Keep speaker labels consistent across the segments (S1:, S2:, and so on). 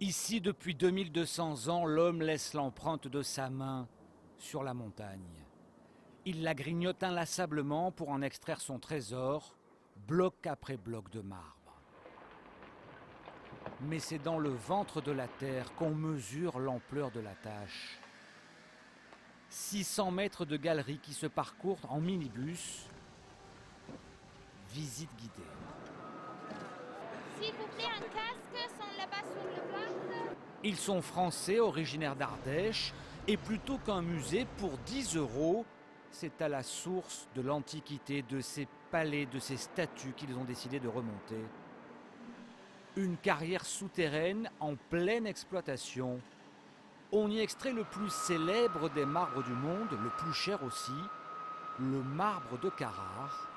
S1: Ici, depuis 2200 ans, l'homme laisse l'empreinte de sa main sur la montagne. Il la grignote inlassablement pour en extraire son trésor, bloc après bloc de marbre. Mais c'est dans le ventre de la terre qu'on mesure l'ampleur de la tâche. 600 mètres de galeries qui se parcourent en minibus. Visite guidée.
S2: S'il vous plaît, un casque, sont là-bas sur le bloc.
S1: Ils sont français, originaires d'Ardèche, et plutôt qu'un musée, pour 10 €, c'est à la source de l'Antiquité, de ces palais, de ces statues qu'ils ont décidé de remonter. Une carrière souterraine en pleine exploitation. On y extrait le plus célèbre des marbres du monde, le plus cher aussi, le marbre de Carrare,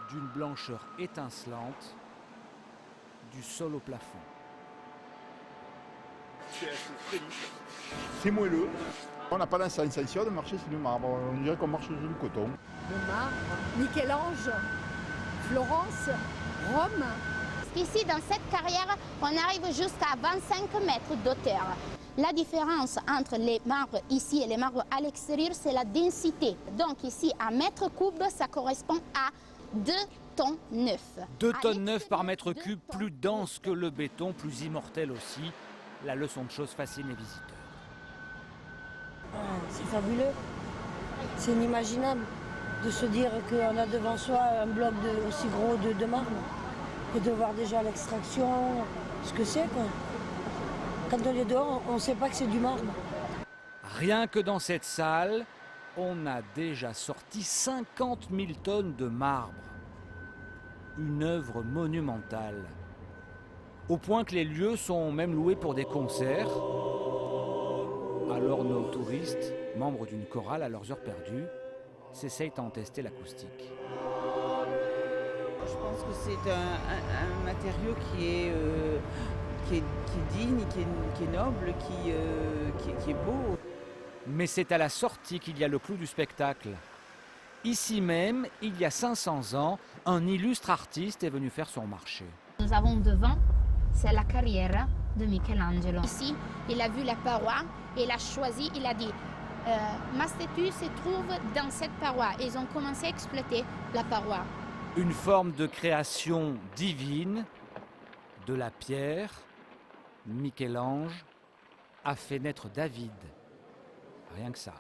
S1: d'une blancheur étincelante, du sol au plafond.
S3: C'est moelleux. On n'a pas la sensation de marcher sur du marbre, on dirait qu'on marche sur du coton.
S4: Le marbre, Michel-Ange, Florence, Rome.
S2: Ici, dans cette carrière, on arrive jusqu'à 25 mètres d'auteur. La différence entre les marbres ici et les marbres à l'extérieur, c'est la densité. Donc ici, à mètre cube, ça correspond à 2 tonnes 9.
S1: 2 tonnes 9 par mètre cube, plus dense que le béton, plus immortel aussi. La leçon de choses fascine les visiteurs.
S5: C'est fabuleux, c'est inimaginable de se dire qu'on a devant soi un bloc aussi gros de marbre et de voir déjà l'extraction, ce que c'est quoi. Quand on est dehors, on ne sait pas que c'est du marbre.
S1: Rien que dans cette salle, on a déjà sorti 50 000 tonnes de marbre. Une œuvre monumentale. Au point que les lieux sont même loués pour des concerts. Alors nos touristes, membres d'une chorale à leurs heures perdues, s'essayent à en tester l'acoustique.
S6: Je pense que c'est un matériau qui est digne, qui est noble, qui est beau.
S1: Mais c'est à la sortie qu'il y a le clou du spectacle. Ici même, il y a 500 ans, un illustre artiste est venu faire son marché.
S2: Nous avons devant, c'est la carrière de Michel-Angelo. Ici, il a vu la paroi et il a choisi, il a dit ma statue se trouve dans cette paroi. Et ils ont commencé à exploiter la paroi.
S1: Une forme de création divine, de la pierre. Michel-Ange a fait naître David. Rien que ça.